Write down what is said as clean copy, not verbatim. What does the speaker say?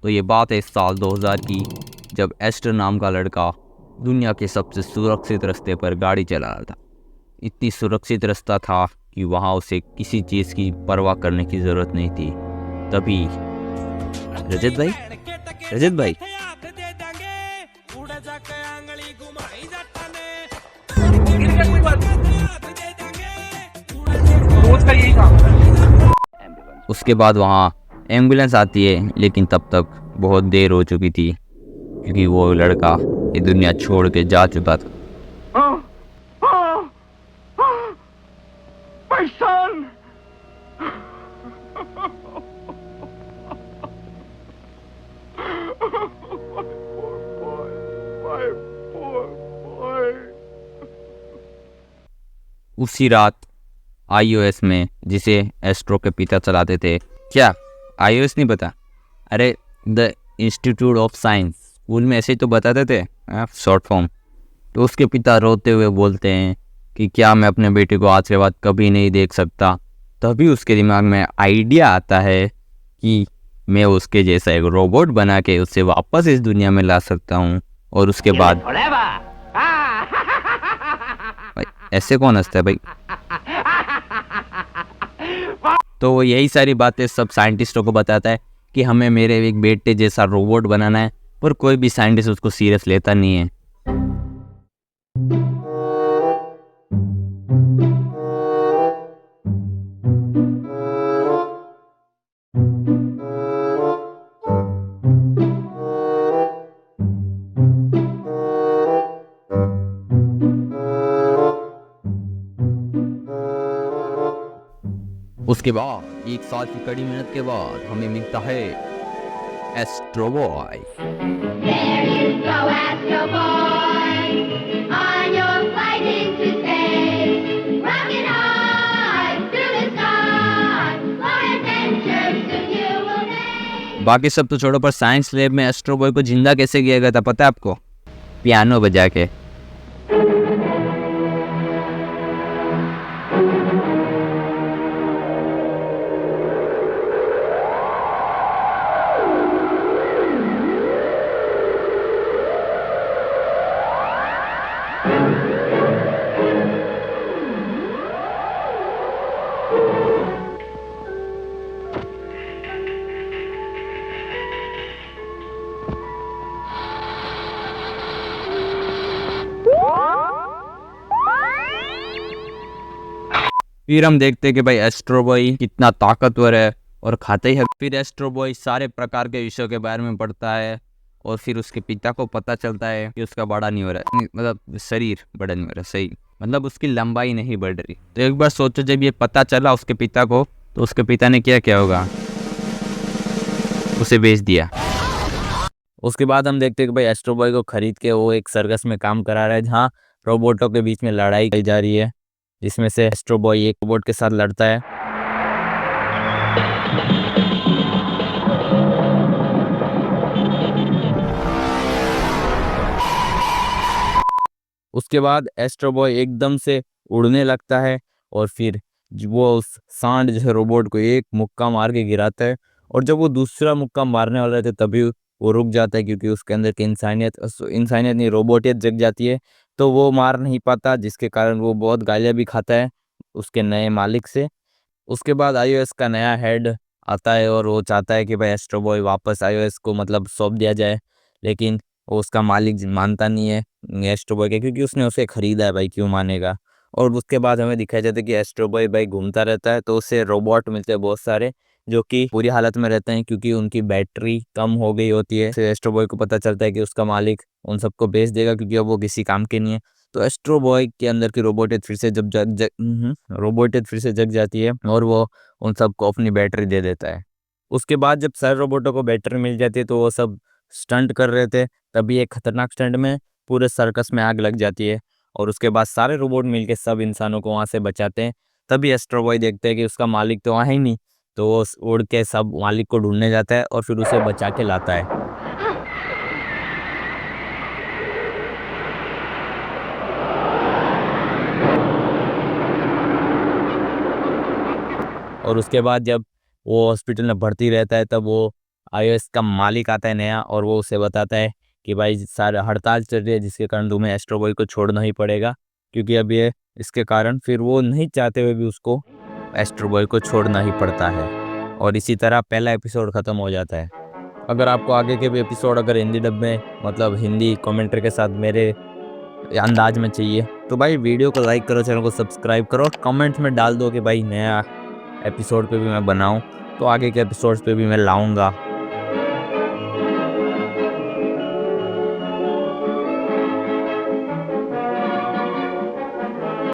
तो ये बात है साल 2000 की, जब एस्टर नाम का लड़का दुनिया के सबसे सुरक्षित रास्ते पर गाड़ी चला रहा था। इतनी सुरक्षित रास्ता था कि वहाँ उसे किसी चीज़ की परवाह करने की ज़रूरत नहीं थी। तभी रजत भाई उसके बाद वहाँ एम्बुलेंस आती है, लेकिन तब तक बहुत देर हो चुकी थी क्योंकि वो लड़का ये दुनिया छोड़ के जा चुका था। उसी रात iOS में, जिसे एस्ट्रो के पिता चलाते थे, क्या iOS नहीं पता? अरे the institute of science, school में ऐसे ही तो बताते थे, शॉर्ट फॉर्म। तो उसके पिता रोते हुए बोलते हैं कि क्या मैं अपने बेटे को आज के बाद कभी नहीं देख सकता। तभी उसके दिमाग में आइडिया आता है कि मैं उसके जैसा एक रोबोट बना के उसे वापस इस दुनिया में ला सकता हूँ। और उसके बाद भाई ऐसे कौन हंसता है भाई? तो वो यही सारी बातें सब साइंटिस्टों को बताता है कि हमें मेरे एक बेटे जैसा रोबोट बनाना है, पर कोई भी साइंटिस्ट उसको सीरियस लेता नहीं है। उसके बाद 1 साल की कड़ी मेहनत के बाद हमें मिलता है astro boy. There you go, Astro Boy, on your flight into space. Rocking on through the sky, for adventures soon you will make. बाकी सब तो छोड़ो, पर साइंस लैब में एस्ट्रो बॉय को जिंदा कैसे किया गया था पता है आपको? पियानो बजा के। फिर हम देखते हैं कि भाई एस्ट्रो बॉय कितना ताकतवर है और खाता ही है। फिर एस्ट्रो बॉय सारे प्रकार के विषयों के बारे में पढ़ता है और फिर उसके पिता को पता चलता है कि उसका बड़ा नहीं हो रहा है, मतलब शरीर बड़ा नहीं हो रहा, सही मतलब उसकी लंबाई नहीं बढ़ रही। तो एक बार सोचो, जब ये पता चला उसके पिता को, तो उसके पिता ने क्या होगा? उसे बेच दिया। उसके बाद हम देखते हैं कि भाई एस्ट्रो बॉय को खरीद के वो एक सर्कस में काम करा रहा है, जहाँ रोबोटों के बीच में लड़ाई की जा रही है, जिसमें से एस्ट्रो बॉय एक रोबोट के साथ लड़ता है। उसके बाद एस्ट्रो बॉय एकदम से उड़ने लगता है और फिर वो उस सांड जैसे रोबोट को एक मुक्का मार के गिराता है। और जब वो दूसरा मुक्का मारने वाला रहता है तभी वो रुक जाता है, क्योंकि उसके अंदर की इंसानियत नहीं, रोबोटियत जग जाती है। तो वो मार नहीं पाता, जिसके कारण वो बहुत गालियाँ भी खाता है उसके नए मालिक से। उसके बाद iOS का नया हेड आता है और वो चाहता है कि भाई एस्ट्रो बॉय वापस iOS को मतलब सौंप दिया जाए, लेकिन वो उसका मालिक मानता नहीं है एस्ट्रो बॉय के, क्योंकि उसने उसे खरीदा है, भाई क्यों मानेगा। और उसके बाद हमें दिखाया जाता है कि एस्ट्रो बॉय भाई घूमता रहता है, तो उसे रोबोट मिलते हैं बहुत सारे, जो कि पूरी हालत में रहते हैं क्योंकि उनकी बैटरी कम हो गई होती है। फिर एस्ट्रो बॉय को पता चलता है कि उसका मालिक उन सबको बेच देगा क्योंकि अब वो किसी काम के नहीं है। तो एस्ट्रो बॉय के अंदर की रोबोटियत फिर से रोबोटियत फिर से जग जाती है और वो उन सबको अपनी बैटरी दे देता है। उसके बाद जब सारे रोबोटों को बैटरी मिल जाती है तो वो सब स्टंट कर रहे थे, तभी एक खतरनाक स्टंट में पूरे सर्कस में आग लग जाती है और उसके बाद सारे रोबोट मिलके सब इंसानों को वहाँ से बचाते हैं। तभी एस्ट्रो बॉय देखते हैं कि उसका मालिक तो वहाँ ही नहीं, तो वो उड़ के सब मालिक को ढूंढने जाता है और फिर उसे बचा के लाता है। और उसके बाद जब वो हॉस्पिटल में भर्ती रहता है तब वो iOS का मालिक आता है नया और वो उसे बताता है कि भाई सारे हड़ताल चल रही है जिसके कारण तुम्हें एस्ट्रो बॉय को छोड़ना ही पड़ेगा, क्योंकि अब ये इसके कारण फिर वो नहीं चाहते हुए भी उसको एस्ट्रो बॉय को छोड़ना ही पड़ता है। और इसी तरह पहला एपिसोड ख़त्म हो जाता है। अगर आपको आगे के भी एपिसोड अगर हिंदी डब में मतलब हिंदी कमेंट्री के साथ मेरे अंदाज में चाहिए तो भाई वीडियो को लाइक करो, चैनल को सब्सक्राइब करो, कमेंट्स में डाल दो कि भाई नया एपिसोड पे भी मैं बनाऊं, तो आगे के एपिसोड्स पे भी मैं लाऊंगा।